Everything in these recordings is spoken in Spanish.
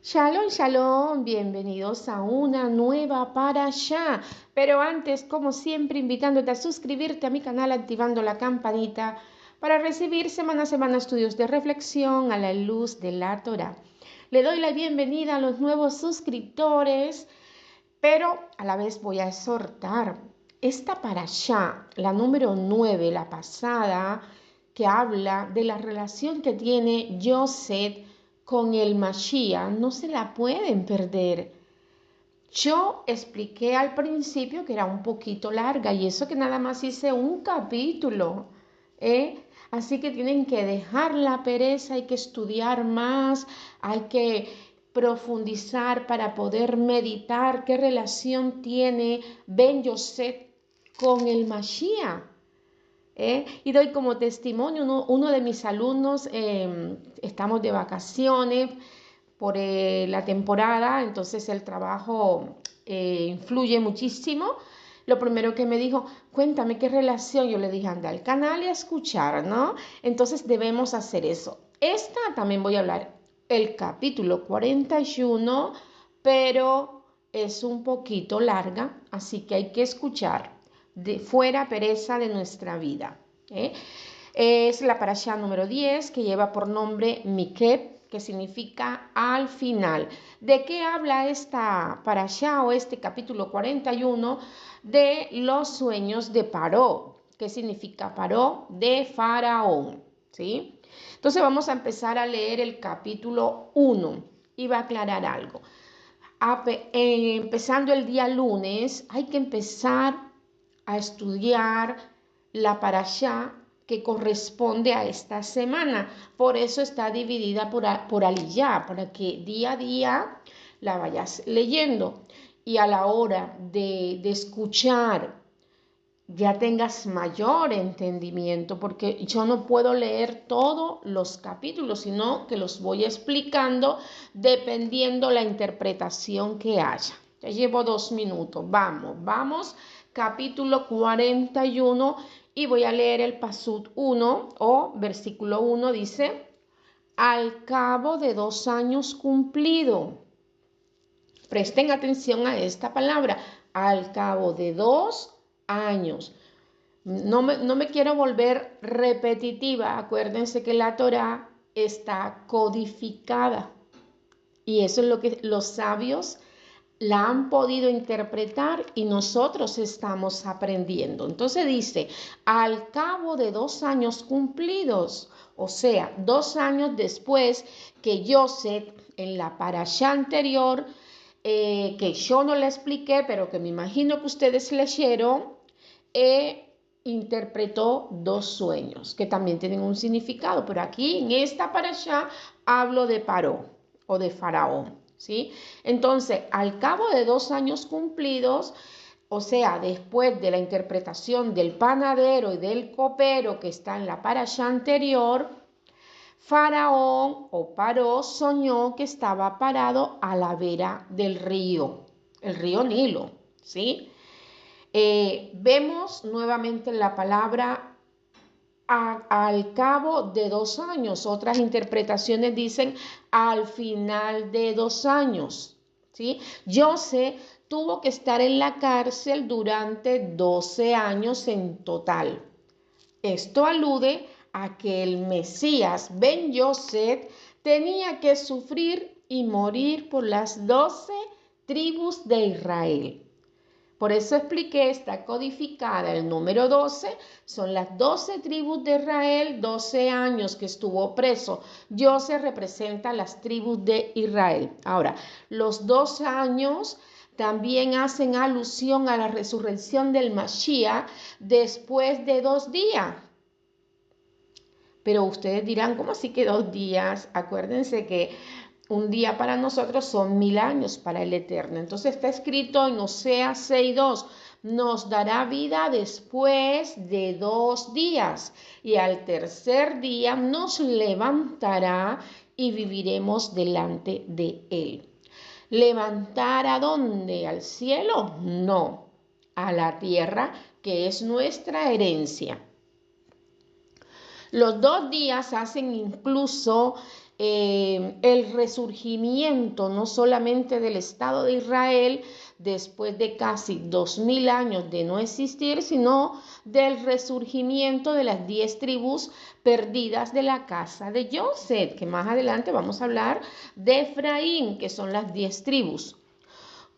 Shalom, shalom, bienvenidos a una nueva parashá. Pero antes, como siempre, invitándote a suscribirte a mi canal activando la campanita para recibir semana a semana estudios de reflexión a la luz de la Torá. Le doy la bienvenida a los nuevos suscriptores, pero a la vez voy a exhortar. Esta parashá, la número 9, la pasada, que habla de la relación que tiene Yosef con el Mashiach, no se la pueden perder. Yo expliqué al principio que era un poquito larga y eso que nada más hice un capítulo, Así que tienen que dejar la pereza, hay que estudiar más, hay que profundizar para poder meditar qué relación tiene Ben Yosef con el Mashiach. Y doy como testimonio, uno de mis alumnos, estamos de vacaciones por la temporada, entonces el trabajo influye muchísimo. Lo primero que me dijo, cuéntame qué relación. Yo le dije, anda al canal y a escuchar, ¿no? Entonces debemos hacer eso. Esta también voy a hablar el capítulo 41, pero es un poquito larga, así que hay que escuchar. Fuera pereza de nuestra vida. Es la parashá número 10 que lleva por nombre Mikeb, que significa al final. ¿De qué habla esta parashá o este capítulo 41? De los sueños de Paró, que significa Paró de Faraón, ¿sí? Entonces vamos a empezar a leer el capítulo 1 y va a aclarar algo. Empezando el día lunes, hay que empezar a estudiar la parashá que corresponde a esta semana. Por eso está dividida por aliyá, para que día a día la vayas leyendo. Y a la hora de escuchar ya tengas mayor entendimiento, porque yo no puedo leer todos los capítulos, sino que los voy explicando dependiendo la interpretación que haya. Ya llevo 2 minutos. Vamos, capítulo 41 y voy a leer el pasuk 1 o versículo 1, dice, al cabo de 2 años cumplido. Presten atención a esta palabra, al cabo de 2 años. No me quiero volver repetitiva. Acuérdense que la Torá está codificada. Y eso es lo que los sabios la han podido interpretar y nosotros estamos aprendiendo. Entonces dice, al cabo de 2 años cumplidos, o sea, 2 años después que Yosef en la parashá anterior, que yo no la expliqué, pero que me imagino que ustedes leyeron, interpretó 2 sueños que también tienen un significado, pero aquí en esta parashá hablo de Paró o de Faraón, ¿sí? Entonces, al cabo de 2 años cumplidos, o sea, después de la interpretación del panadero y del copero que está en la parashá anterior, Faraón o Paró soñó que estaba parado a la vera del río, el río Nilo, ¿sí? Vemos nuevamente la palabra al cabo de 2 años. Otras interpretaciones dicen al final de 2 años, ¿sí? José tuvo que estar en la cárcel durante 12 años en total. Esto alude a que el Mesías Ben Yosef tenía que sufrir y morir por las 12 tribus de Israel. Por eso expliqué, está codificada el número 12, son las 12 tribus de Israel, 12 años que estuvo preso. Yosef representa las tribus de Israel. Ahora, los 2 años también hacen alusión a la resurrección del Mashiach después de 2 días. Pero ustedes dirán, ¿cómo así que 2 días? Acuérdense que un día para nosotros son 1000 años para el Eterno. Entonces está escrito en Oseas 6:2, nos dará vida después de 2 días y al tercer día nos levantará y viviremos delante de él. ¿Levantar a dónde? ¿Al cielo? No, a la tierra que es nuestra herencia. Los 2 días hacen incluso el resurgimiento no solamente del Estado de Israel después de casi 2000 años de no existir, sino del resurgimiento de las 10 tribus perdidas de la casa de José, que más adelante vamos a hablar de Efraín, que son las 10 tribus.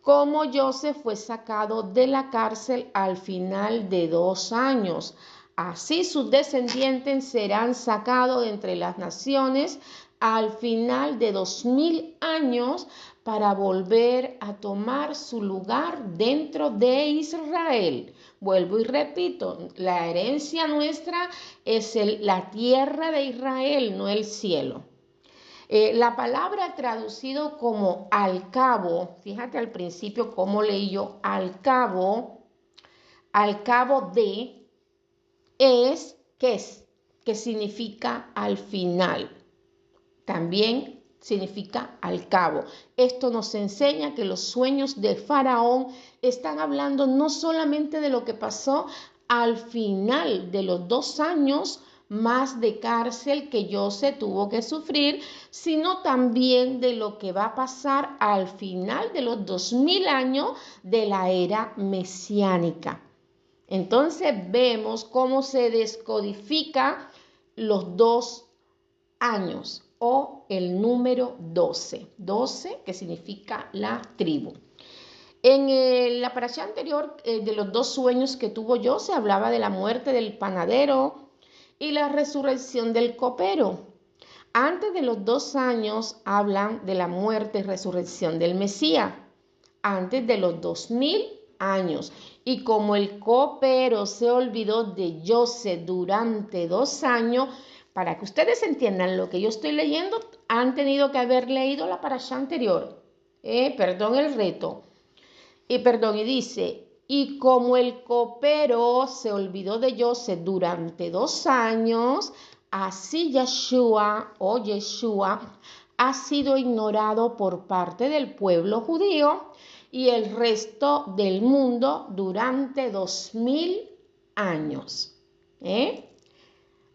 Cómo José fue sacado de la cárcel al final de 2 años. Así sus descendientes serán sacados de entre las naciones al final de 2000 años para volver a tomar su lugar dentro de Israel. Vuelvo y repito, la herencia nuestra es la tierra de Israel, no el cielo. La palabra traducido como al cabo, fíjate al principio cómo leí yo, al cabo de, que significa al final. También significa al cabo. Esto nos enseña que los sueños de Faraón están hablando no solamente de lo que pasó al final de los 2 años más de cárcel que José tuvo que sufrir, sino también de lo que va a pasar al final de los 2000 años de la era mesiánica. Entonces vemos cómo se descodifica los 2 años o el número 12. 12 que significa la tribu. En la parashá anterior de los 2 sueños que tuvo José, hablaba de la muerte del panadero y la resurrección del copero. Antes de los 2 años hablan de la muerte y resurrección del Mesías. Antes de los 2000 años. Y como el copero se olvidó de José durante 2 años, para que ustedes entiendan lo que yo estoy leyendo, han tenido que haber leído la parashá anterior. Perdón el reto. Y dice, y como el copero se olvidó de José durante 2 años, así Yeshua ha sido ignorado por parte del pueblo judío y el resto del mundo durante 2000 años.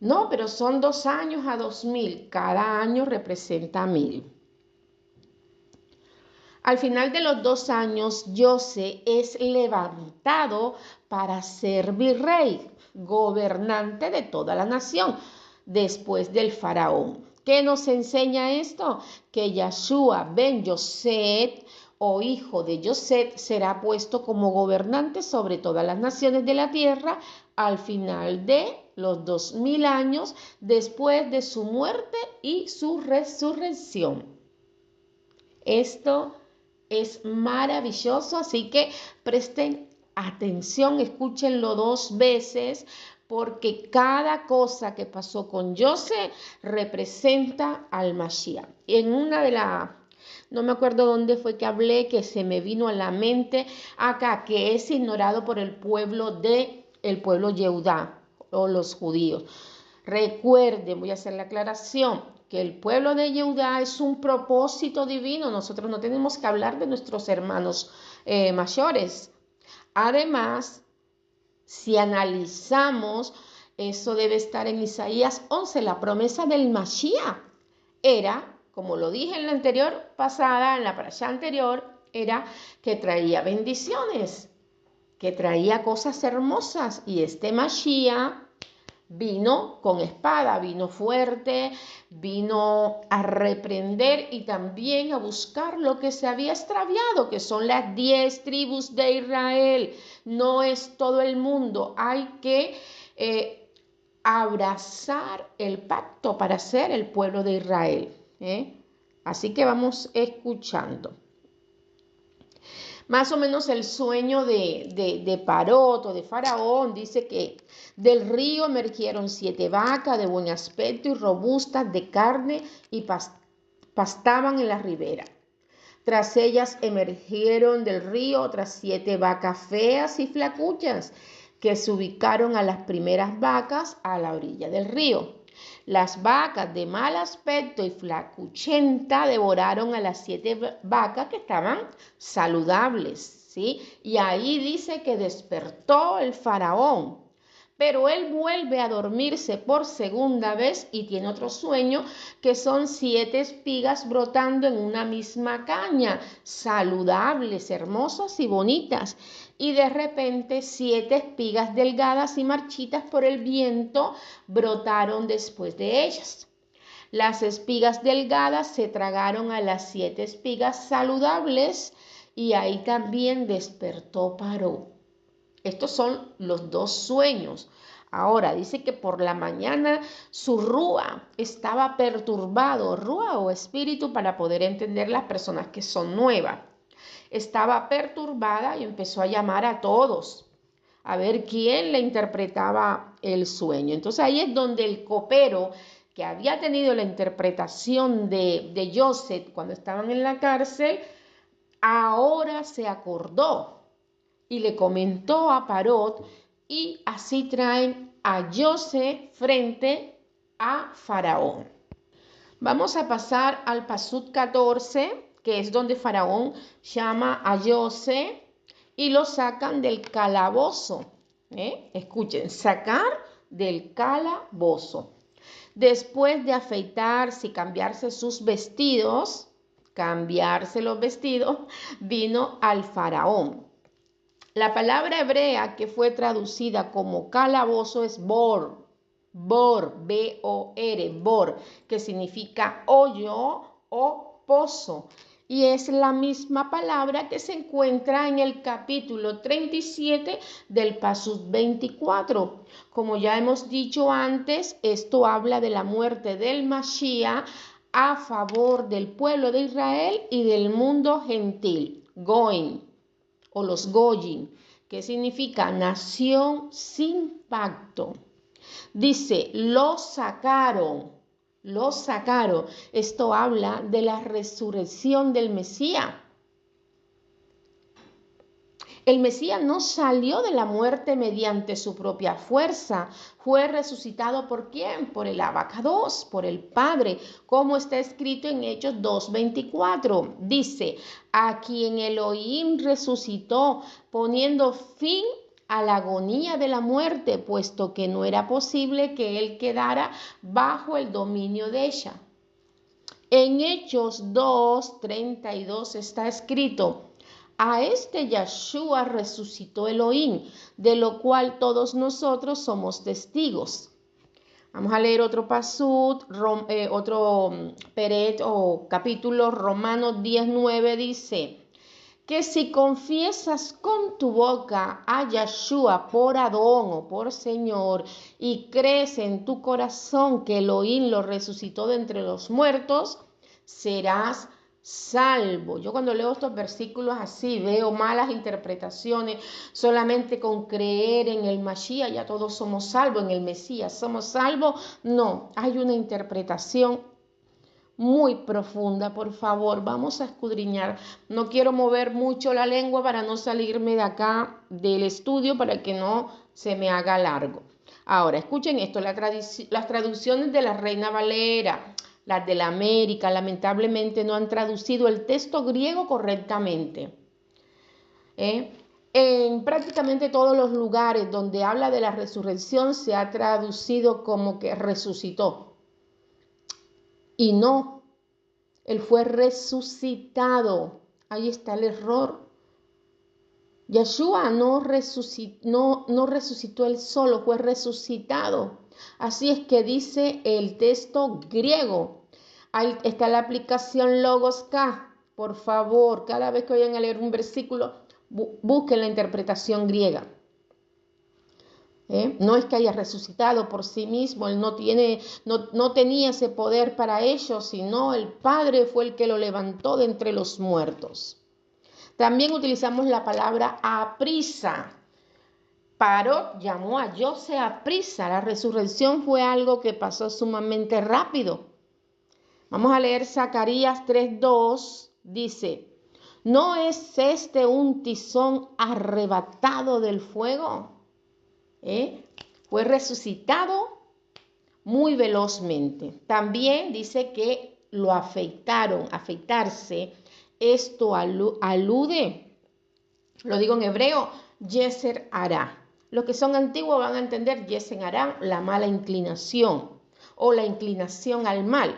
No, pero son 2 años a 2000. Cada año representa 1000. Al final de los 2 años, José es levantado para ser virrey, gobernante de toda la nación, después del faraón. ¿Qué nos enseña esto? Que Yeshua ben Yosef, o hijo de José, será puesto como gobernante sobre todas las naciones de la tierra al final de los 2000 años después de su muerte y su resurrección. Esto es maravilloso, así que presten atención, escúchenlo 2 veces, porque cada cosa que pasó con José representa al Mashiach. En una de las, no me acuerdo dónde fue que hablé, que se me vino a la mente acá, que es ignorado por el pueblo Yehudá o los judíos. Recuerden, voy a hacer la aclaración, que el pueblo de Yehudá es un propósito divino. Nosotros no tenemos que hablar de nuestros hermanos mayores. Además, si analizamos, eso debe estar en Isaías 11, la promesa del Mashiach era, como lo dije en la anterior pasada, en la parashá anterior, era que traía bendiciones, que traía cosas hermosas, y este Mashiach vino con espada, vino fuerte, vino a reprender y también a buscar lo que se había extraviado, que son las 10 tribus de Israel. No es todo el mundo, hay que abrazar el pacto para ser el pueblo de Israel. Así que vamos escuchando. Más o menos el sueño de Parot o de Faraón dice que del río emergieron 7 vacas de buen aspecto y robustas de carne y pastaban en la ribera. Tras ellas emergieron del río otras 7 vacas feas y flacuchas que se ubicaron a las primeras vacas a la orilla del río. Las vacas de mal aspecto y flacuchenta devoraron a las 7 vacas que estaban saludables, ¿sí? Y ahí dice que despertó el faraón, Pero él vuelve a dormirse por segunda vez y tiene otro sueño, que son 7 espigas brotando en una misma caña, saludables, hermosas y bonitas. Y de repente 7 espigas delgadas y marchitas por el viento brotaron después de ellas. Las espigas delgadas se tragaron a las 7 espigas saludables y ahí también despertó Paró. Estos son los 2 sueños. Ahora dice que por la mañana su rúa estaba perturbado, rúa o espíritu para poder entender las personas que son nuevas. Estaba perturbada y empezó a llamar a todos a ver quién le interpretaba el sueño. Entonces ahí es donde el copero que había tenido la interpretación de Joseph cuando estaban en la cárcel, ahora se acordó y le comentó a Parot y así traen a Joseph frente a Faraón. Vamos a pasar al Pasuk 14, que es donde Faraón llama a Joseph y lo sacan del calabozo. Escuchen, sacar del calabozo. Después de afeitarse y cambiarse sus vestidos, vino al Faraón. La palabra hebrea que fue traducida como calabozo es bor, B-O-R, bor, que significa hoyo o pozo. Y es la misma palabra que se encuentra en el capítulo 37 del Pasuk 24. Como ya hemos dicho antes, esto habla de la muerte del Mashiach a favor del pueblo de Israel y del mundo gentil, Goin, o los Goyim, que significa nación sin pacto. Dice, los sacaron. Esto habla de la resurrección del Mesías. El Mesías no salió de la muerte mediante su propia fuerza. Fue resucitado ¿por quién? Por el Abacados, por el Padre, como está escrito en Hechos 2:24. Dice, a quien Elohim resucitó, poniendo fin a la agonía de la muerte, puesto que no era posible que él quedara bajo el dominio de ella. En Hechos 2:32 está escrito, a este Yahshua resucitó Elohim, de lo cual todos nosotros somos testigos. Vamos a leer otro pasuk, otro peret o capítulo, Romanos 10:9 dice, que si confiesas con tu boca a Yahshua por Adón o por Señor y crees en tu corazón que Elohim lo resucitó de entre los muertos, serás salvo. Yo cuando leo estos versículos así veo malas interpretaciones. Solamente con creer en el Mashiach ya todos somos salvos, en el Mesías somos salvos. No, hay una interpretación muy profunda, por favor, vamos a escudriñar. No quiero mover mucho la lengua para no salirme de acá del estudio, para que no se me haga largo. Ahora, escuchen esto, las traducciones de la Reina Valera, las de la América, lamentablemente no han traducido el texto griego correctamente. En prácticamente todos los lugares donde habla de la resurrección se ha traducido como que resucitó. Y no, él fue resucitado. Ahí está el error. Yeshua no resucitó él solo, fue resucitado. Así es que dice el texto griego. Ahí está la aplicación Logos K. Por favor, cada vez que vayan a leer un versículo, busquen la interpretación griega. No es que haya resucitado por sí mismo, él no tenía ese poder para ello, sino el Padre fue el que lo levantó de entre los muertos. También utilizamos la palabra aprisa. Parot llamó a José aprisa. La resurrección fue algo que pasó sumamente rápido. Vamos a leer Zacarías 3:2. Dice, ¿no es este un tizón arrebatado del fuego? Fue resucitado muy velozmente. También dice que lo afeitaron, afeitarse. Esto alude, lo digo en hebreo, Yeser hará, Los que son antiguos van a entender Yesen Hará, la mala inclinación o la inclinación al mal,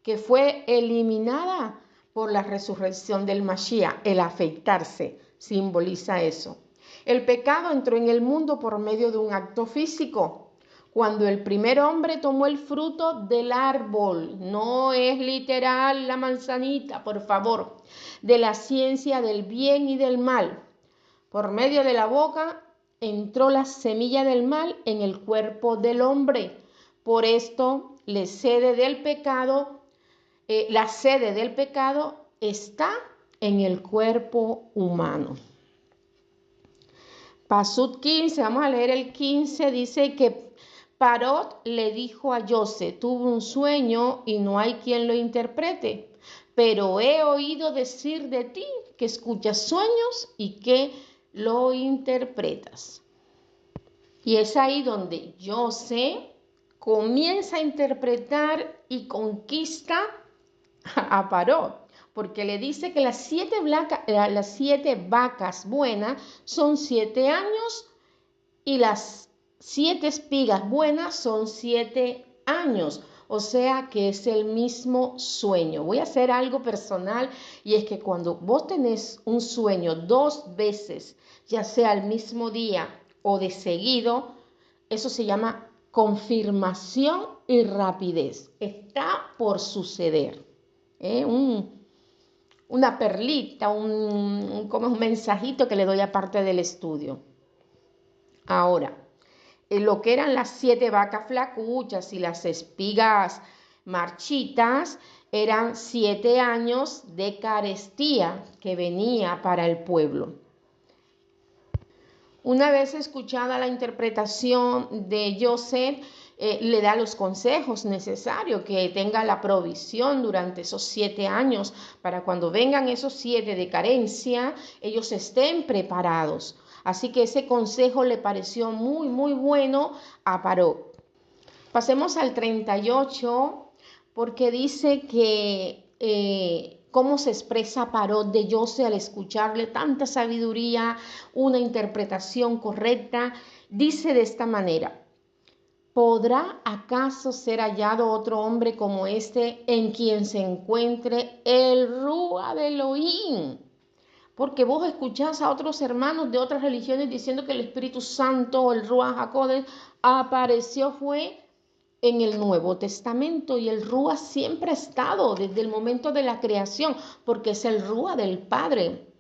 que fue eliminada por la resurrección del Mashiach. El afeitarse simboliza eso. El pecado entró en el mundo por medio de un acto físico. Cuando el primer hombre tomó el fruto del árbol, no es literal la manzanita, por favor, de la ciencia del bien y del mal. Por medio de la boca entró la semilla del mal en el cuerpo del hombre. Por esto, la sede del pecado está en el cuerpo humano. Pasuk 15, vamos a leer el 15, dice que Parot le dijo a José, tuve un sueño y no hay quien lo interprete, pero he oído decir de ti que escuchas sueños y que lo interpretas. Y es ahí donde José comienza a interpretar y conquista a Parot, porque le dice que las siete vacas buenas son 7 años y las 7 espigas buenas son 7 años. O sea que es el mismo sueño. Voy a hacer algo personal y es que cuando vos tenés un sueño 2 veces, ya sea al mismo día o de seguido, eso se llama confirmación y rapidez. Está por suceder. Una perlita, como un mensajito que le doy aparte del estudio. Ahora, lo que eran las 7 vacas flacuchas y las espigas marchitas eran 7 años de carestía que venía para el pueblo. Una vez escuchada la interpretación de José, le da los consejos necesarios, que tenga la provisión durante esos 7 años, para cuando vengan esos 7 de carencia, ellos estén preparados. Así que ese consejo le pareció muy, muy bueno a Parot. Pasemos al 38, porque dice que cómo se expresa Parot de José al escucharle tanta sabiduría, una interpretación correcta. Dice de esta manera: ¿podrá acaso ser hallado otro hombre como este en quien se encuentre el Rúa de Elohim? Porque vos escuchás a otros hermanos de otras religiones diciendo que el Espíritu Santo, el Ruach HaKodesh, apareció fue en el Nuevo Testamento, y el Ruach siempre ha estado desde el momento de la creación, porque es el Ruach del Padre.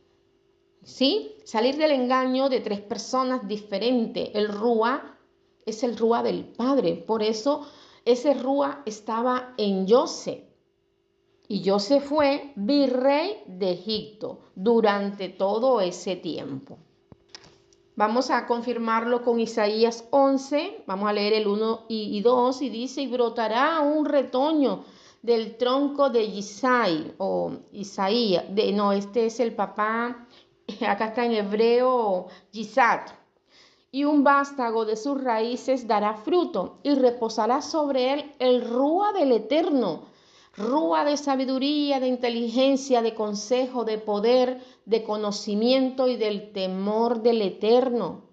¿Sí? Salir del engaño de 3 personas diferentes. El Ruach es el Ruach del Padre. Por eso ese Ruach estaba en José. Y José fue virrey de Egipto durante todo ese tiempo. Vamos a confirmarlo con Isaías 11. Vamos a leer el 1 y 2. Y dice: y brotará un retoño del tronco de Yisai, o Isaías. Este es el papá. Acá está en hebreo Yisat. Y un vástago de sus raíces dará fruto, y reposará sobre él el Rúa del Eterno. Rúa de sabiduría, de inteligencia, de consejo, de poder, de conocimiento y del temor del Eterno.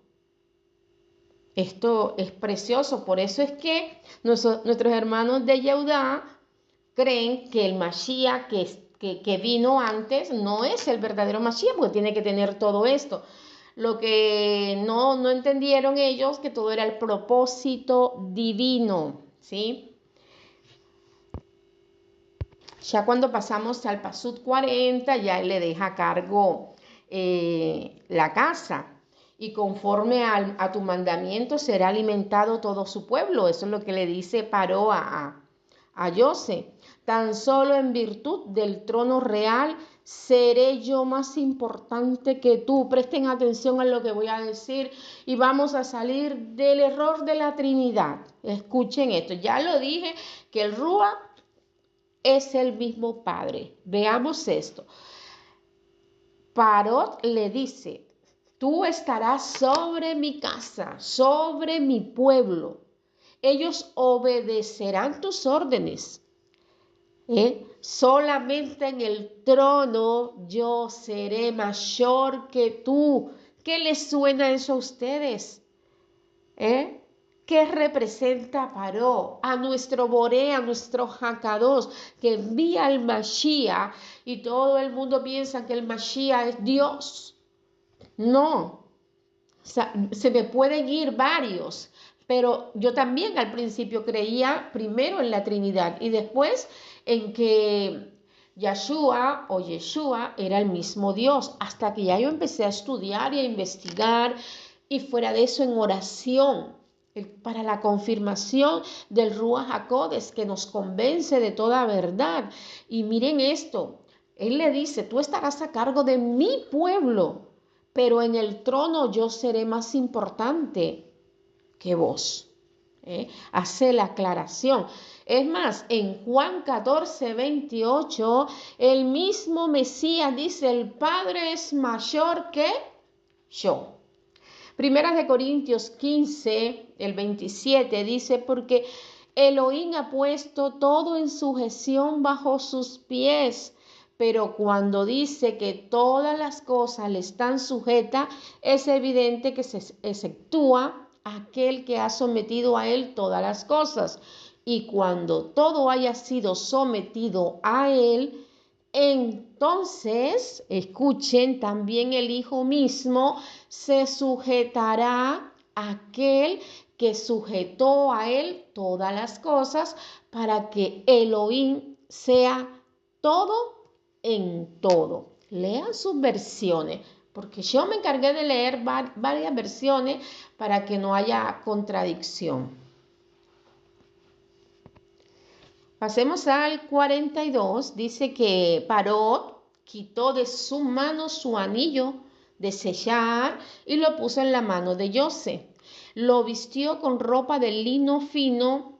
Esto es precioso, por eso es que nuestros hermanos de Yehudá creen que el Mashiach que vino antes no es el verdadero Mashiach, porque tiene que tener todo esto. Lo que no entendieron ellos, que todo era el propósito divino, ¿sí? Ya cuando pasamos al Pasuk 40, ya él le deja a cargo la casa. Y conforme a tu mandamiento será alimentado todo su pueblo. Eso es lo que le dice Paró a José. Tan solo en virtud del trono real seré yo más importante que tú. Presten atención a lo que voy a decir y vamos a salir del error de la Trinidad. Escuchen esto. Ya lo dije, que el Rúa es el mismo Padre. Veamos esto. Parot le dice: tú estarás sobre mi casa, sobre mi pueblo. Ellos obedecerán tus órdenes. Solamente en el trono yo seré mayor que tú. ¿Qué les suena eso a ustedes? ¿Eh? ¿Qué representa Paró? A nuestro Boré, a nuestro Hakadosh, que envía al Mashiach y todo el mundo piensa que el Mashiach es Dios. No, se me pueden ir varios, pero yo también al principio creía primero en la Trinidad y después en que Yeshua era el mismo Dios, hasta que ya yo empecé a estudiar y a investigar y fuera de eso en oración para la confirmación del Ruach HaKodesh que nos convence de toda verdad. Y miren esto, él le dice, tú estarás a cargo de mi pueblo, pero en el trono yo seré más importante que vos. Hace la aclaración. Es más, en Juan 14:28, el mismo Mesías dice, el Padre es mayor que yo. Primera de Corintios 15, el 27, dice, porque Elohim ha puesto todo en sujeción bajo sus pies. Pero cuando dice que todas las cosas le están sujetas, es evidente que se exceptúa aquel que ha sometido a él todas las cosas. Y cuando todo haya sido sometido a él, entonces, escuchen, también el Hijo mismo se sujetará a aquel que sujetó a él todas las cosas para que Elohim sea todo en todo. Lean sus versiones, porque yo me encargué de leer varias versiones para que no haya contradicción. Pasemos al 42, dice que Paró quitó de su mano su anillo de sellar y lo puso en la mano de José. Lo vistió con ropa de lino fino,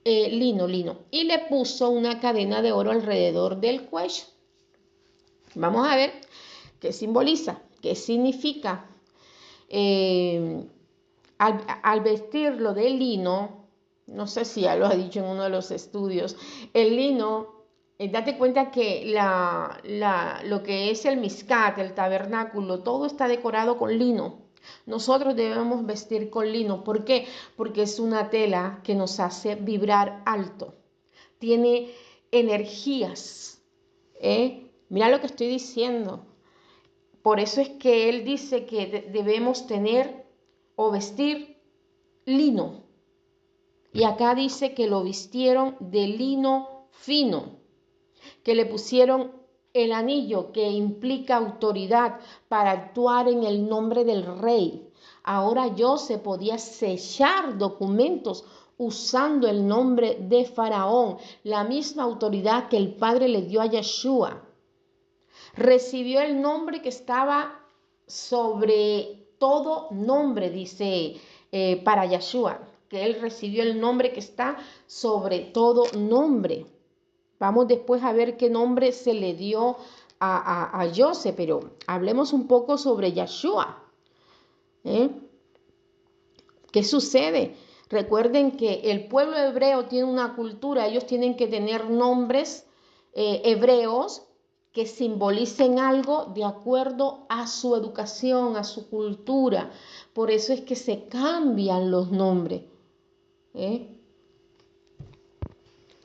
lino, y le puso una cadena de oro alrededor del cuello. Vamos a ver qué simboliza, qué significa. Al vestirlo de lino, no sé si ya lo ha dicho en uno de los estudios, el lino, date cuenta que lo que es el Mizkat, el tabernáculo, todo está decorado con lino. Nosotros debemos vestir con lino. ¿Por qué? Porque es una tela que nos hace vibrar alto. Tiene energías. Mira lo que estoy diciendo. Por eso es que él dice que debemos tener o vestir lino. Y acá dice que lo vistieron de lino fino, que le pusieron el anillo que implica autoridad para actuar en el nombre del rey. Ahora José podía sellar documentos usando el nombre de Faraón, la misma autoridad que el padre le dio a Yeshua. Recibió el nombre que estaba sobre todo nombre, dice para Yeshua, que él recibió el nombre que está sobre todo nombre. Vamos después a ver qué nombre se le dio a José, pero hablemos un poco sobre Yeshua. ¿Qué sucede? Recuerden que el pueblo hebreo tiene una cultura, ellos tienen que tener nombres hebreos que simbolicen algo de acuerdo a su educación, a su cultura. Por eso es que se cambian los nombres.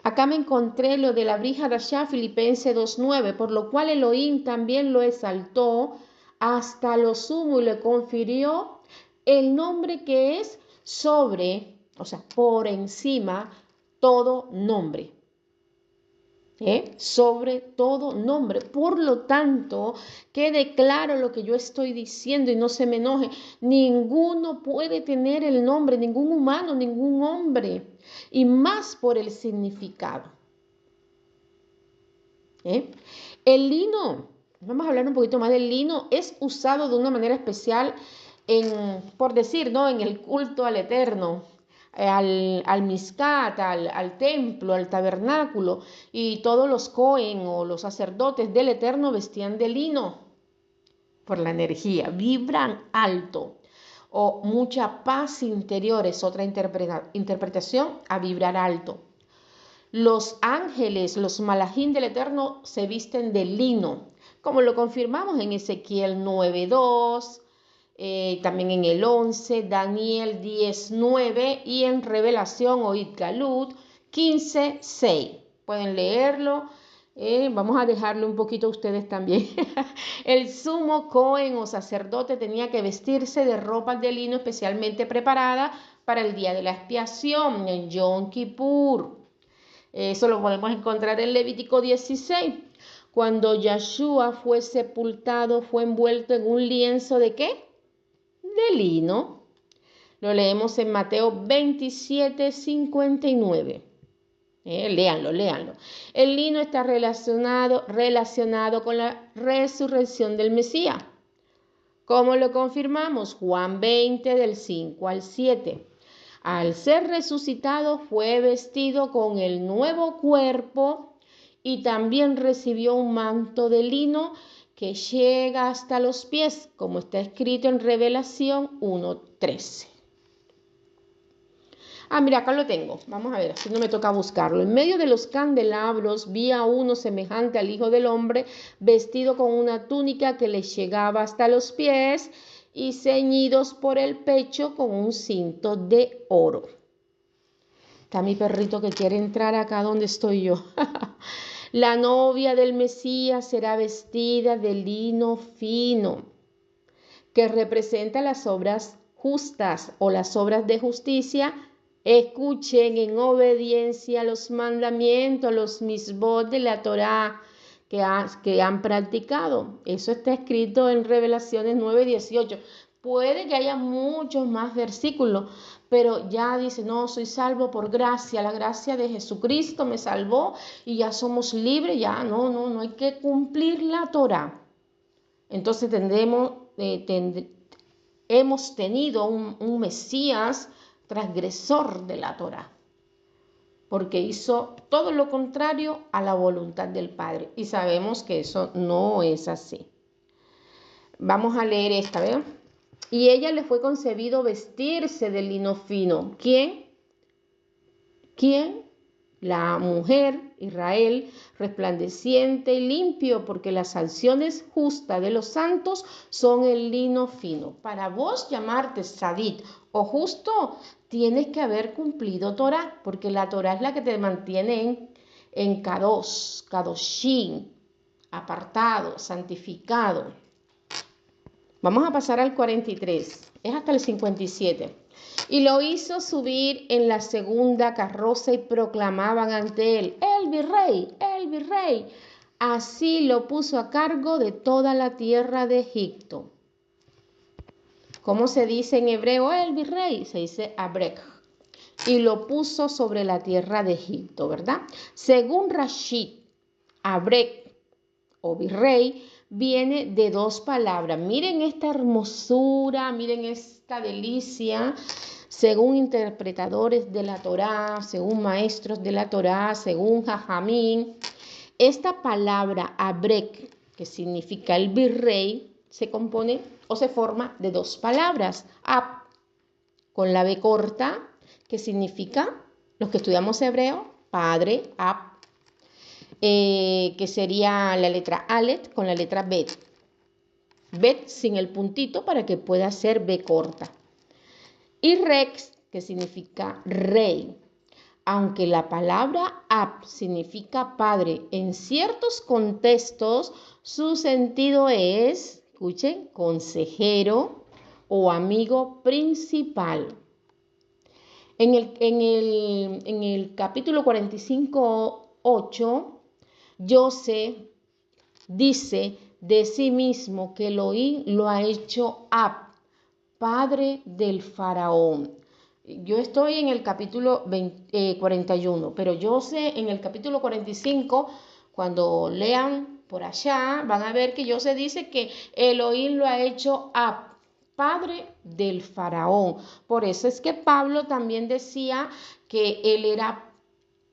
Acá me encontré lo de la Brija Dashá, Filipenses 2:9, por lo cual Elohim también lo exaltó hasta lo sumo y le confirió el nombre que es sobre, o sea, por encima todo nombre. Sobre todo nombre. Por lo tanto, quede claro lo que yo estoy diciendo y no se me enoje. Ninguno puede tener el nombre, ningún humano, ningún hombre, y más por el significado. El lino, vamos a hablar un poquito más del lino, es usado de una manera especial por decir, ¿no? En el culto al Eterno. Al Mizkat, al templo, al tabernáculo, y todos los Cohen o los sacerdotes del Eterno vestían de lino por la energía, vibran alto, o mucha paz interior es otra interpretación a vibrar alto. Los ángeles, los malajín del Eterno se visten de lino, como lo confirmamos en Ezequiel 9:2, también en el 11, Daniel 10:9 y en Revelación o Galut 15:6. Pueden leerlo. Vamos a dejarle un poquito a ustedes también. El sumo Cohen o sacerdote tenía que vestirse de ropas de lino especialmente preparada para el día de la expiación, en Yom Kippur. Eso lo podemos encontrar en Levítico 16. Cuando Yahshua fue sepultado, fue envuelto en un lienzo ¿de qué? De lino. Lo leemos en Mateo 27:59. Léanlo. El lino está relacionado con la resurrección del Mesías. ¿Cómo lo confirmamos? Juan 20 del 5 al 7. Al ser resucitado fue vestido con el nuevo cuerpo y también recibió un manto de lino que llega hasta los pies, como está escrito en Revelación 1:13. Mira, acá lo tengo. Vamos a ver, así no me toca buscarlo. En medio de los candelabros vi a uno semejante al Hijo del Hombre, vestido con una túnica que le llegaba hasta los pies y ceñidos por el pecho con un cinto de oro. Está mi perrito que quiere entrar acá donde estoy yo. La novia del Mesías será vestida de lino fino, que representa las obras justas o las obras de justicia. Escuchen en obediencia los mandamientos, los misbot de la Torá que han practicado. Eso está escrito en Revelaciones 9:18. Puede que haya muchos más versículos, pero ya dice, no, soy salvo por gracia, la gracia de Jesucristo me salvó y ya somos libres, ya no hay que cumplir la Torá. Entonces hemos tenido un Mesías transgresor de la Torá, porque hizo todo lo contrario a la voluntad del Padre, y sabemos que eso no es así. Vamos a leer esta, ¿verdad? Y ella le fue concebido vestirse de lino fino. ¿Quién? La mujer, Israel, resplandeciente y limpio, porque las sanciones justas de los santos son el lino fino. Para vos llamarte Sadit o justo, tienes que haber cumplido Torah, porque la Torah es la que te mantiene en Kadosh, Kadoshim, apartado, santificado. Vamos a pasar al 43, es hasta el 57. Y lo hizo subir en la segunda carroza y proclamaban ante él, el virrey, el virrey. Así lo puso a cargo de toda la tierra de Egipto. ¿Cómo se dice en hebreo el virrey? Se dice abrek. Y lo puso sobre la tierra de Egipto, ¿verdad? Según Rashi, abrek o virrey viene de dos palabras. Miren esta hermosura, miren esta delicia. Según interpretadores de la Torá, según maestros de la Torá, según Jajamín, esta palabra abrek, que significa el virrey, se compone o se forma de dos palabras. Ab, con la B corta, que significa, los que estudiamos hebreo, padre, ab, que sería la letra Alet con la letra Bet. Bet sin el puntito para que pueda ser B corta. Y Rex, que significa rey. Aunque la palabra Ab significa padre, en ciertos contextos su sentido es, escuchen, consejero o amigo principal. En el capítulo 45:8, José dice de sí mismo que Elohim lo ha hecho Ab, padre del faraón. Yo estoy en el capítulo 41, pero yo sé en el capítulo 45, cuando lean por allá, van a ver que José dice que Elohim lo ha hecho Ab, padre del faraón. Por eso es que Pablo también decía que él era,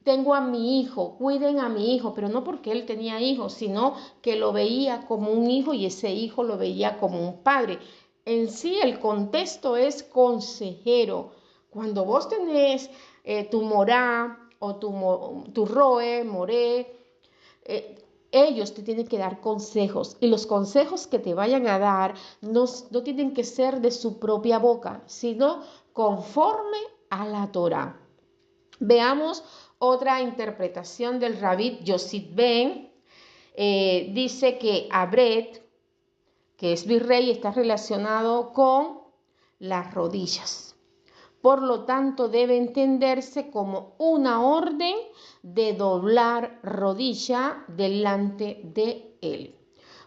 tengo a mi hijo, cuiden a mi hijo, pero no porque él tenía hijos, sino que lo veía como un hijo y ese hijo lo veía como un padre. En sí el contexto es consejero. Cuando vos tenés tu morá o tu roe, moré, Ellos te tienen que dar consejos y los consejos que te vayan a dar no tienen que ser de su propia boca, sino conforme a la Torá. Veamos otra interpretación del Rabí Yossi Ben. Dice que Abred, que es virrey, está relacionado con las rodillas. Por lo tanto, debe entenderse como una orden de doblar rodilla delante de él.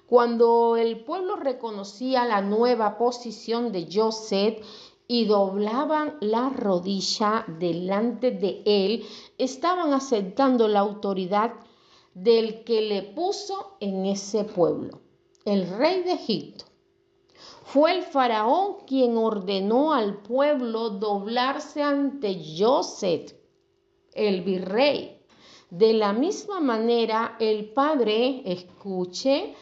Cuando el pueblo reconocía la nueva posición de Yosef y doblaban la rodilla delante de él, estaban aceptando la autoridad del que le puso en ese pueblo, el rey de Egipto. Fue el faraón quien ordenó al pueblo doblarse ante Yosef, el virrey. De la misma manera, el Padre, escuche,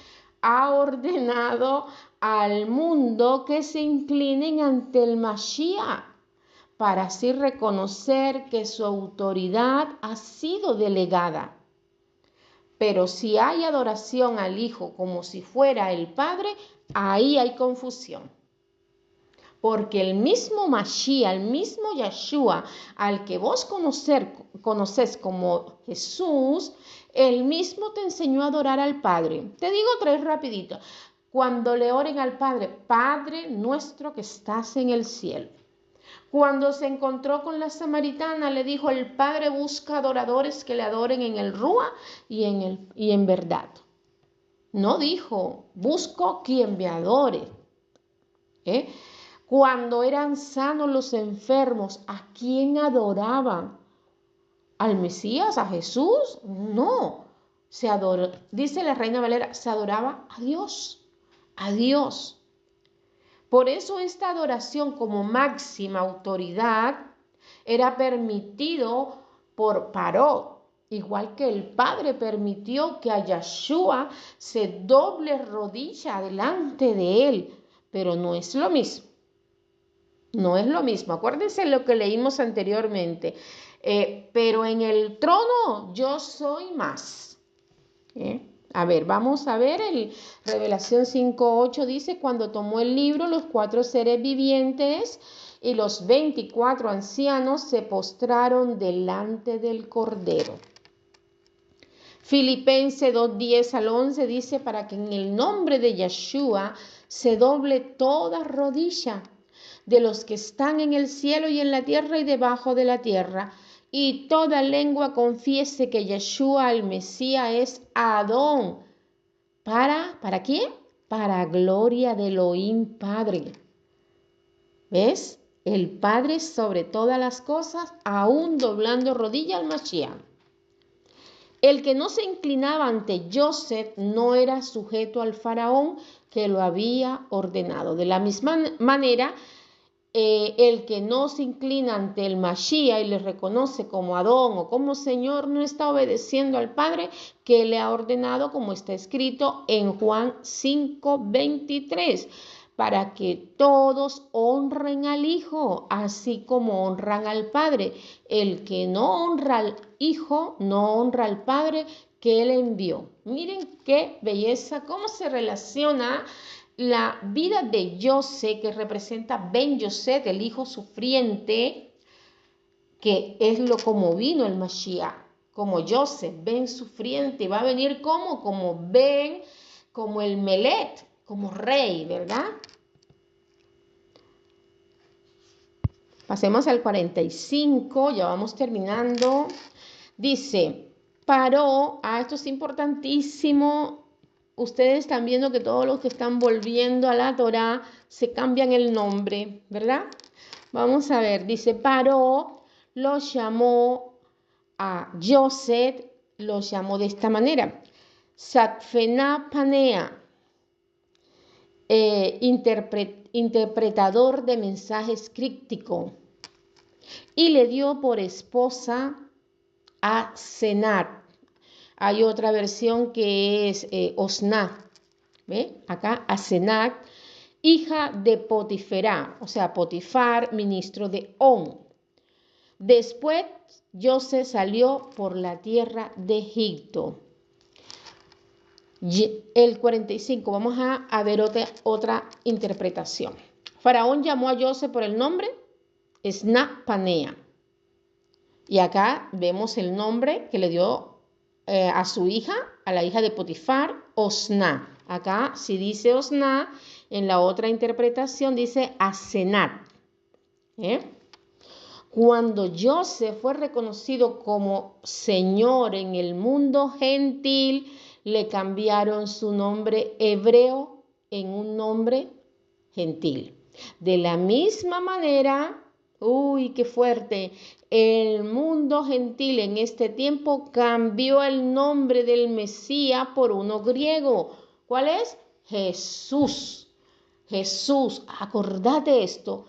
ha ordenado al mundo que se inclinen ante el Mashiach, para así reconocer que su autoridad ha sido delegada. Pero si hay adoración al Hijo como si fuera el Padre, ahí hay confusión. Porque el mismo Mashiach, el mismo Yeshua, al que vos conocés como Jesús, él mismo te enseñó a adorar al Padre. Te digo tres rapidito. Cuando le oren al Padre, Padre nuestro que estás en el cielo. Cuando se encontró con la samaritana, le dijo, el Padre busca adoradores que le adoren en el Rúa y en verdad. No dijo, busco quien me adore. Cuando eran sanos los enfermos, ¿a quién adoraban? ¿Al Mesías? ¿A Jesús? No. Dice la Reina Valera, se adoraba a Dios. A Dios. Por eso esta adoración como máxima autoridad era permitido por Paró, igual que el Padre permitió que a Yeshua se doble rodilla delante de él, pero no es lo mismo. No es lo mismo. Acuérdense lo que leímos anteriormente. Pero en el trono yo soy más. A ver, vamos a ver, Revelación 5:8 dice, cuando tomó el libro, los 4 seres vivientes y los 24 ancianos se postraron delante del Cordero. Filipenses 2:10 al 11 dice, para que en el nombre de Yeshua se doble toda rodilla de los que están en el cielo y en la tierra y debajo de la tierra, y toda lengua confiese que Yeshua el Mesías es Adón. ¿Para quién? Para gloria de Elohim Padre. ¿Ves? El Padre sobre todas las cosas, aún doblando rodilla al Mashiach. El que no se inclinaba ante Yosef no era sujeto al faraón que lo había ordenado. De la misma manera, el que no se inclina ante el Mashiach y le reconoce como Adón o como Señor no está obedeciendo al Padre que le ha ordenado, como está escrito en Juan 5:23, para que todos honren al Hijo, así como honran al Padre. El que no honra al Hijo, no honra al Padre que Él envió. Miren qué belleza, cómo se relaciona la vida de Yosef, que representa Ben Yosef, el hijo sufriente, que es como vino el Mashiach, como Yosef, Ben sufriente, va a venir como Ben, como el Melet, como rey, ¿verdad? Pasemos al 45, ya vamos terminando. Dice, Paró, esto es importantísimo. Ustedes están viendo que todos los que están volviendo a la Torá se cambian el nombre, ¿verdad? Vamos a ver, dice, Paró lo llamó a Yosef, lo llamó de esta manera. Satfená Panea, interpretador de mensajes críptico, y le dio por esposa a Senat. Hay otra versión que es Osná. ¿Ve? Acá Asenat, hija de Potiferá, o sea, Potifar, ministro de On. Después Yosef salió por la tierra de Egipto. El 45, vamos a ver otra interpretación. Faraón llamó a Joseph por el nombre Snat Panea. Y acá vemos el nombre que le dio a su hija, a la hija de Potifar, Osná. Acá si dice Osná, en la otra interpretación dice Asenat. Cuando Joseph fue reconocido como Señor en el mundo gentil, le cambiaron su nombre hebreo en un nombre gentil. De la misma manera, uy, qué fuerte, el mundo gentil en este tiempo cambió el nombre del Mesías por uno griego. ¿Cuál es? Jesús. Jesús, acordate esto.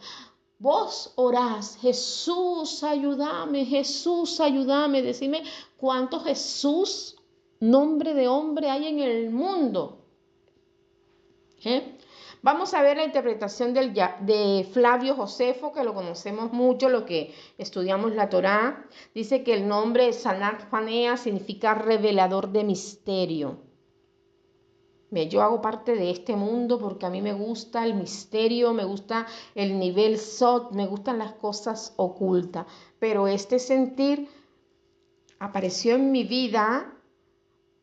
Vos orás, Jesús, ayúdame, decime cuánto Jesús, nombre de hombre, hay en el mundo. Vamos a ver la interpretación de Flavio Josefo, que lo conocemos mucho, lo que estudiamos la Torá. Dice que el nombre Sanat Panea significa revelador de misterio. Yo hago parte de este mundo porque a mí me gusta el misterio, me gusta el nivel Sot, me gustan las cosas ocultas. Pero este sentir apareció en mi vida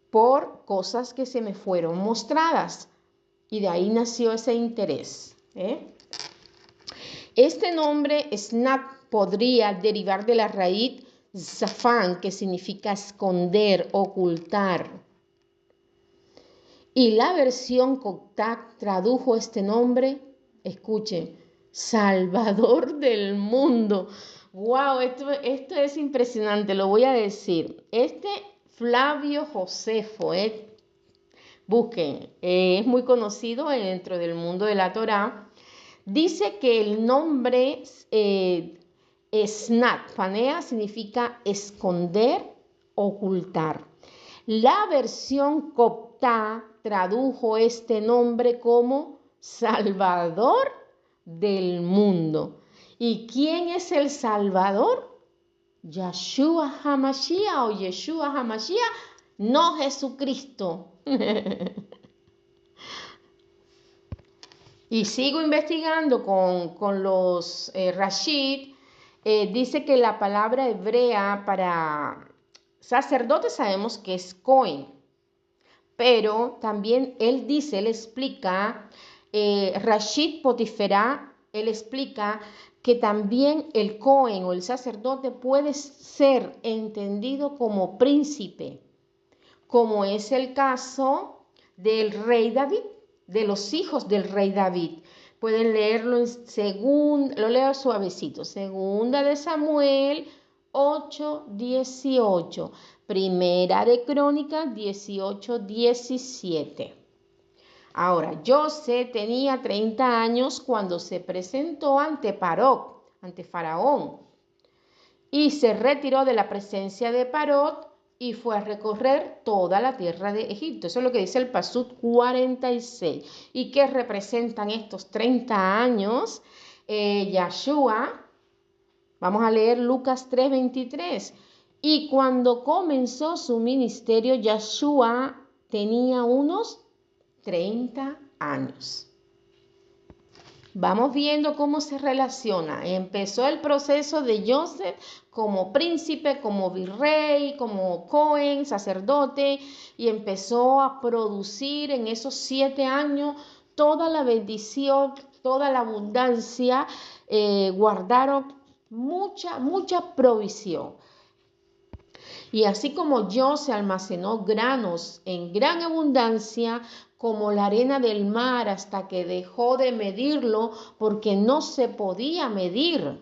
por cosas que se me fueron mostradas. Y de ahí nació ese interés. Este nombre, Snat, podría derivar de la raíz Zafán, que significa esconder, ocultar. Y la versión Coptac tradujo este nombre, escuchen, Salvador del mundo. ¡Wow! Esto es impresionante, lo voy a decir. Flavio Josefo, busquen, es muy conocido dentro del mundo de la Torá. Dice que el nombre Snat, Panea, significa esconder, ocultar. La versión Copta tradujo este nombre como Salvador del mundo. ¿Y quién es el Salvador? Yeshua HaMashiach o Yeshua HaMashiach, no Jesucristo. Y sigo investigando con los Rashid. Dice que la palabra hebrea para sacerdote sabemos que es Cohen, pero también él explica, Rashid Potiferá, él explica que también el Cohen o el sacerdote puede ser entendido como príncipe, como es el caso del rey David, de los hijos del rey David. Pueden leerlo lo leo suavecito, segunda de Samuel 8:18, primera de Crónicas 18:17. Ahora, José tenía 30 años cuando se presentó ante Faraón, y se retiró de la presencia de Parot y fue a recorrer toda la tierra de Egipto. Eso es lo que dice el Pasuk 46. ¿Y qué representan estos 30 años? Yahshua, vamos a leer Lucas 3:23. Y cuando comenzó su ministerio, Yahshua tenía unos 30 años. Vamos viendo cómo se relaciona. Empezó el proceso de Joseph como príncipe, como virrey, como Cohen, sacerdote, y empezó a producir en esos 7 años toda la bendición, toda la abundancia. Guardaron mucha provisión. Y así como José almacenó granos en gran abundancia, como la arena del mar, hasta que dejó de medirlo porque no se podía medir.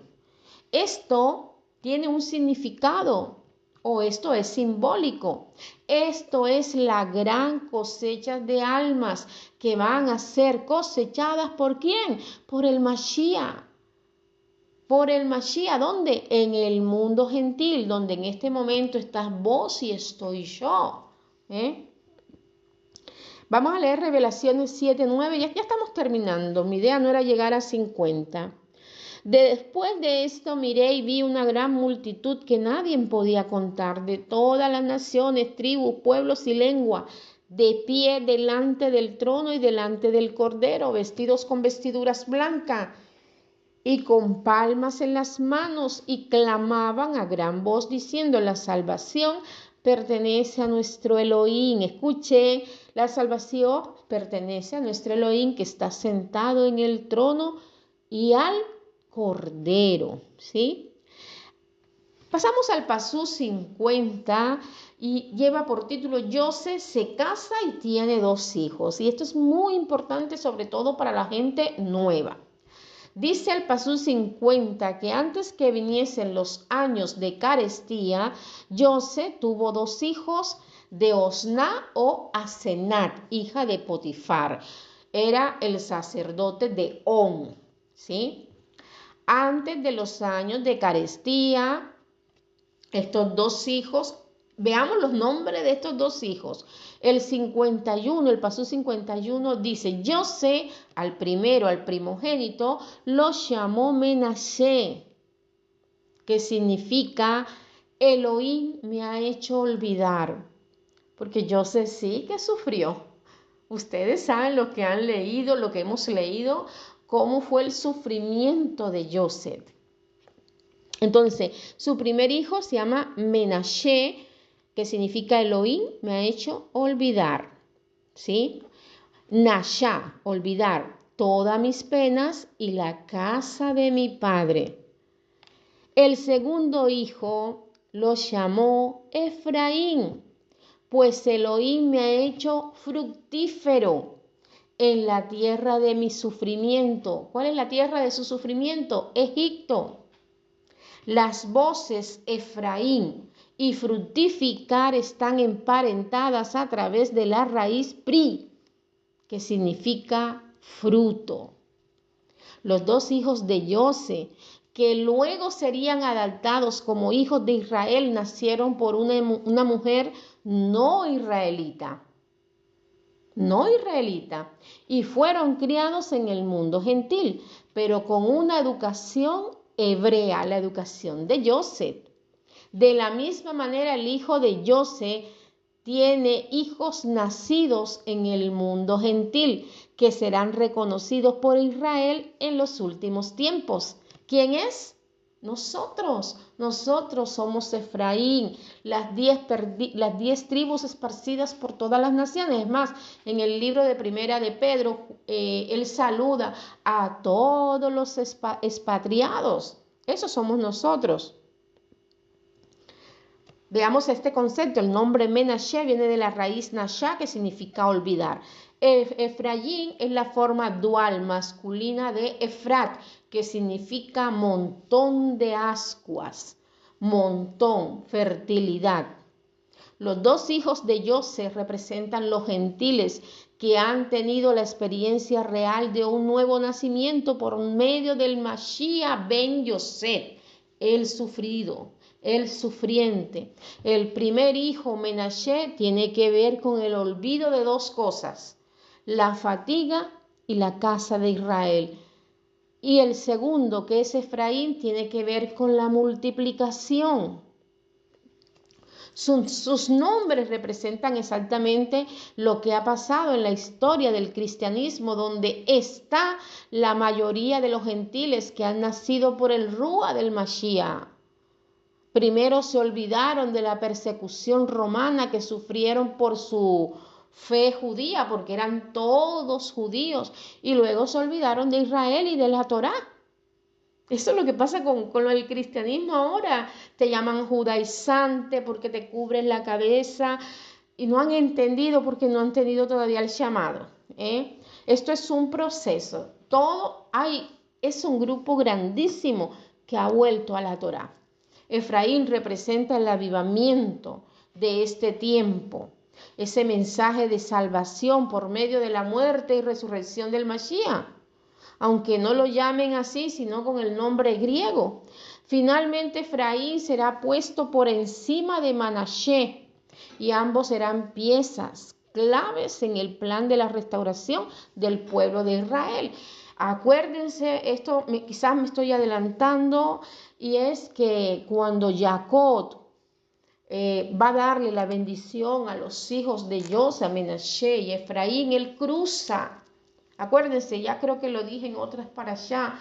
Esto tiene un significado, o esto es simbólico. Esto es la gran cosecha de almas que van a ser cosechadas ¿por quién? Por el Mashiach. Por el Mashiach, ¿dónde? En el mundo gentil, donde en este momento estás vos y estoy yo. Vamos a leer Revelaciones 7:9. Ya estamos terminando. Mi idea no era llegar a 50. Después de esto miré y vi una gran multitud que nadie podía contar, de todas las naciones, tribus, pueblos y lenguas, de pie delante del trono y delante del Cordero, vestidos con vestiduras blancas y con palmas en las manos, y clamaban a gran voz diciendo: la salvación pertenece a nuestro Elohim. Escuche, la salvación pertenece a nuestro Elohim, que está sentado en el trono, y al Cordero, ¿sí? Pasamos al Pasú 50 y lleva por título: José se casa y tiene 2 hijos. Y esto es muy importante, sobre todo para la gente nueva. Dice el Pasú 50 que antes que viniesen los años de carestía, José tuvo 2 hijos de Osná o Asenat, hija de Potifar. Era el sacerdote de On, ¿sí? Antes de los años de carestía, estos 2 hijos, veamos los nombres de estos 2 hijos. El 51, el Pasú 51 dice: José, al primero, al primogénito, lo llamó Menashe, que significa Elohim me ha hecho olvidar. Porque José sí que sufrió. Ustedes saben lo que han leído, lo que hemos leído, cómo fue el sufrimiento de José. Entonces, su primer hijo se llama Menashe, que significa Elohim me ha hecho olvidar, ¿sí? Nashá, olvidar todas mis penas y la casa de mi padre. El segundo hijo lo llamó Efraín, pues Elohim me ha hecho fructífero en la tierra de mi sufrimiento. ¿Cuál es la tierra de su sufrimiento? Egipto. Las voces Efraín y fructificar están emparentadas a través de la raíz pri, que significa fruto. Los 2 hijos de José, que luego serían adoptados como hijos de Israel, nacieron por una mujer no israelita, y fueron criados en el mundo gentil, pero con una educación hebrea, la educación de José. De la misma manera, el hijo de José tiene hijos nacidos en el mundo gentil, que serán reconocidos por Israel en los últimos tiempos. ¿Quién es? Nosotros somos Efraín, las 10 tribus esparcidas por todas las naciones. Es más, en el libro de Primera de Pedro, él saluda a todos los expatriados. Esos somos nosotros. Veamos este concepto. El nombre Menashe viene de la raíz Nashá, que significa olvidar. Efraín es la forma dual masculina de Efrat, que significa montón de ascuas, montón, fertilidad. Los 2 hijos de José representan los gentiles que han tenido la experiencia real de un nuevo nacimiento por medio del Mashiach ben Yosef, el sufrido, el sufriente. El primer hijo, Menashe, tiene que ver con el olvido de 2 cosas: la fatiga y la casa de Israel. Y el segundo, que es Efraín, tiene que ver con la multiplicación. Sus nombres representan exactamente lo que ha pasado en la historia del cristianismo, donde está la mayoría de los gentiles que han nacido por el Rúa del Mashiach. Primero se olvidaron de la persecución romana que sufrieron por su fe judía, porque eran todos judíos, y luego se olvidaron de Israel y de la Torá. Eso es lo que pasa con el cristianismo ahora. Te llaman judaizante porque te cubres la cabeza y no han entendido porque no han tenido todavía el llamado. Esto es un proceso. Es un grupo grandísimo que ha vuelto a la Torá. Efraín representa el avivamiento de este tiempo, ese mensaje de salvación por medio de la muerte y resurrección del Mashiach, aunque no lo llamen así, sino con el nombre griego. Finalmente, Efraín será puesto por encima de Manashe, y ambos serán piezas claves en el plan de la restauración del pueblo de Israel. Acuérdense, quizás me estoy adelantando, y es que cuando Jacob va a darle la bendición a los hijos de José, Menashe y Efraín. Él cruza, acuérdense, ya creo que lo dije en otras para allá,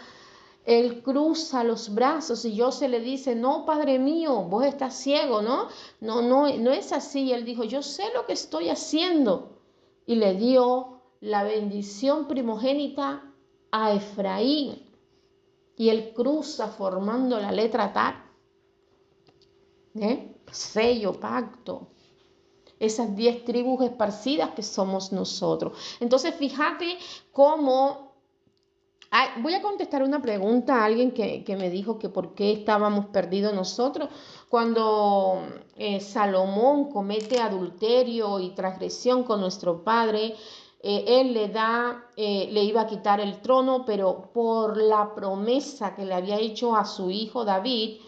él cruza los brazos y José le dice, no, padre mío, vos estás ciego, ¿no? No es así. Y él dijo, yo sé lo que estoy haciendo. Y le dio la bendición primogénita a Efraín. Y él cruza formando la letra Tac, sello, pacto. Esas 10 tribus esparcidas que somos nosotros. Entonces, fíjate cómo... voy a contestar una pregunta a alguien que me dijo que por qué estábamos perdidos nosotros cuando Salomón comete adulterio y transgresión con nuestro padre. Él le iba a quitar el trono, pero por la promesa que le había hecho a su hijo David,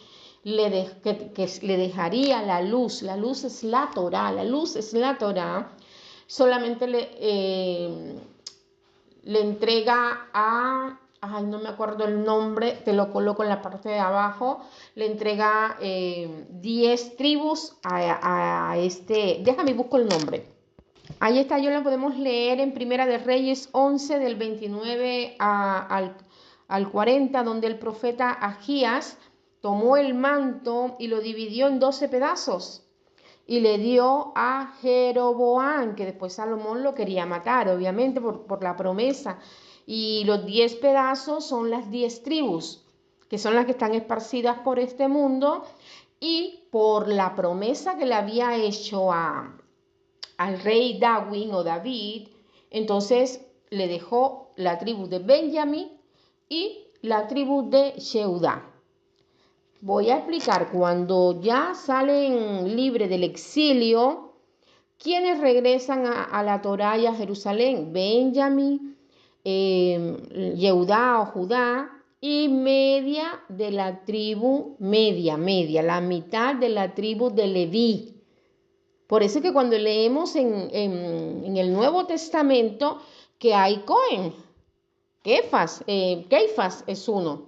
que le dejaría la luz. La luz es la Torá, la luz es la Torá. Solamente le entrega no me acuerdo el nombre, te lo coloco en la parte de abajo, le entrega 10 tribus a este, déjame busco el nombre. Ahí está, yo la podemos leer en Primera de Reyes 11 del 29 al 40, donde el profeta Agías tomó el manto y lo dividió en 12 pedazos y le dio a Jeroboam, que después Salomón lo quería matar, obviamente, por la promesa. Y los 10 pedazos son las 10 tribus, que son las que están esparcidas por este mundo, y por la promesa que le había hecho al rey David, entonces le dejó la tribu de Benjamín y la tribu de Jehudá. Voy a explicar, cuando ya salen libres del exilio, ¿quiénes regresan a la Torá y a Jerusalén? Benjamín, Jehudá o Judá, y media de la tribu, media, la mitad de la tribu de Leví. Por eso es que cuando leemos en el Nuevo Testamento que hay Cohen, Keifas es uno.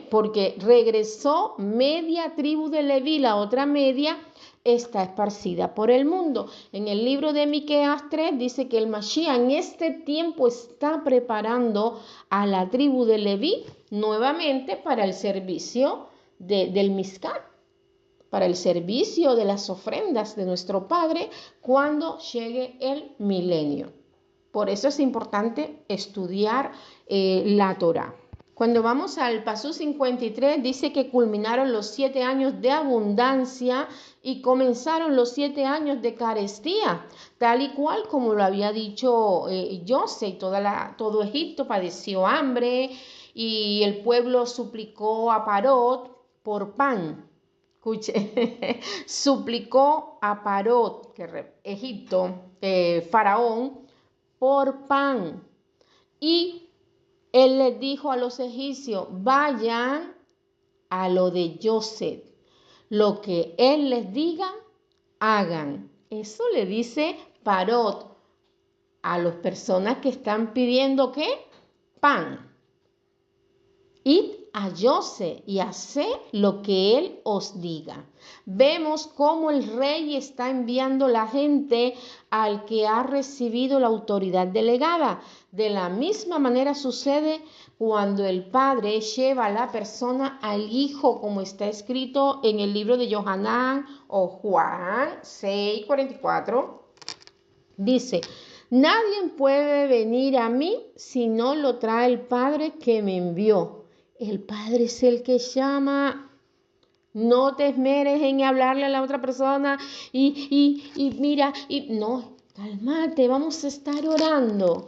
Porque regresó media tribu de Leví, la otra media está esparcida por el mundo. En el libro de Miqueas 3 dice que el Mashiach en este tiempo está preparando a la tribu de Leví nuevamente para el servicio del Mizkan, para el servicio de las ofrendas de nuestro Padre cuando llegue el milenio. Por eso es importante estudiar la Torá. Cuando vamos al Pasú 53, dice que culminaron los 7 años de abundancia y comenzaron los 7 años de carestía, tal y cual como lo había dicho José. Todo Egipto padeció hambre y el pueblo suplicó a Parot por pan. Escuche, suplicó a Parot, Egipto, Faraón, por pan. Y él les dijo a los egipcios, vayan a lo de José, lo que él les diga, hagan. Eso le dice Parot a las personas que están pidiendo, ¿qué? Pan. Id a José y haced lo que él os diga. Vemos cómo el rey está enviando la gente al que ha recibido la autoridad delegada. De la misma manera sucede cuando el padre lleva a la persona al hijo, como está escrito en el libro de Johanán o Juan 6:44. Dice, nadie puede venir a mí si no lo trae el Padre que me envió. El Padre es el que llama. No te esmeres en hablarle a la otra persona y mira, no, cálmate, vamos a estar orando.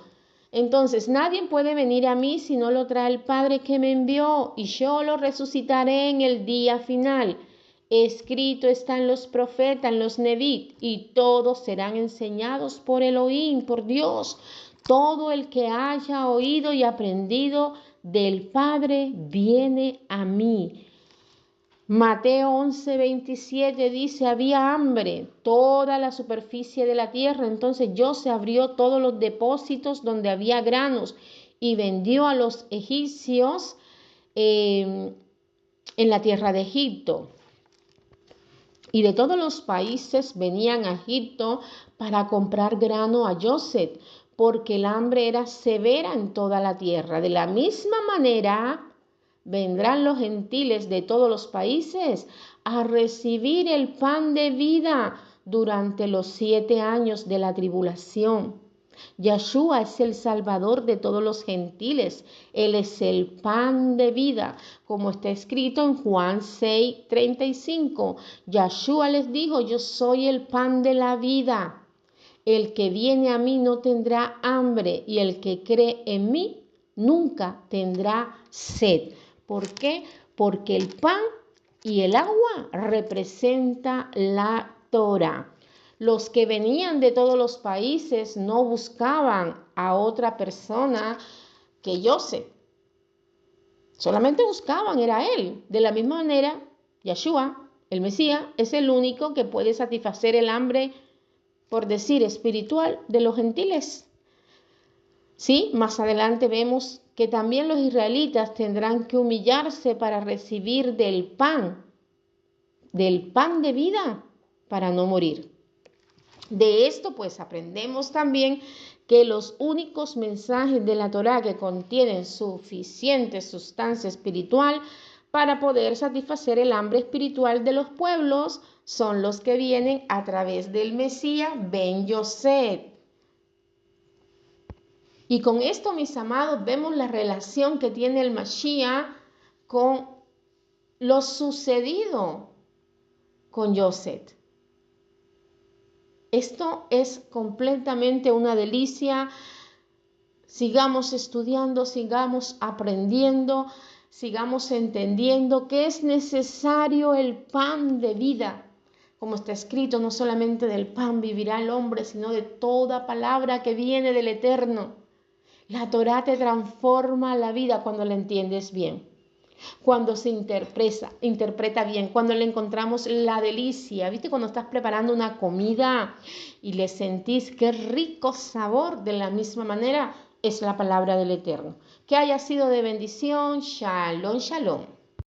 Entonces, nadie puede venir a mí si no lo trae el Padre que me envió, y yo lo resucitaré en el día final. Escrito está en los profetas, en los Nebit, y todos serán enseñados por Elohim, por Dios. Todo el que haya oído y aprendido del Padre viene a mí. Mateo 11:27 dice, había hambre toda la superficie de la tierra, entonces José abrió todos los depósitos donde había granos y vendió a los egipcios en la tierra de Egipto. y de todos los países venían a Egipto para comprar grano a Joseph, porque el hambre era severa en toda la tierra. De la misma manera, vendrán los gentiles de todos los países a recibir el pan de vida durante los 7 años de la tribulación. Yeshua es el Salvador de todos los gentiles. Él es el pan de vida, como está escrito en Juan 6:35. Yeshua les dijo, yo soy el pan de la vida. El que viene a mí no tendrá hambre y el que cree en mí nunca tendrá sed. ¿Por qué? Porque el pan y el agua representa la Torah. Los que venían de todos los países no buscaban a otra persona que Joseph. Solamente buscaban, era él. De la misma manera, Yeshua, el Mesías, es el único que puede satisfacer el hambre, por decir, espiritual de los gentiles. Sí, más adelante vemos que también los israelitas tendrán que humillarse para recibir del pan de vida, para no morir. De esto pues aprendemos también que los únicos mensajes de la Torá que contienen suficiente sustancia espiritual para poder satisfacer el hambre espiritual de los pueblos son los que vienen a través del Mesías Ben Yosef. Y con esto, mis amados, vemos la relación que tiene el Mashiach con lo sucedido con Joseph. Esto es completamente una delicia. Sigamos estudiando, sigamos aprendiendo, sigamos entendiendo que es necesario el pan de vida. Como está escrito, no solamente del pan vivirá el hombre, sino de toda palabra que viene del Eterno. La Torá te transforma la vida cuando la entiendes bien, cuando se interpreta bien, cuando le encontramos la delicia. ¿Viste? Cuando estás preparando una comida y le sentís qué rico sabor, de la misma manera es la palabra del Eterno. Que haya sido de bendición. Shalom, shalom.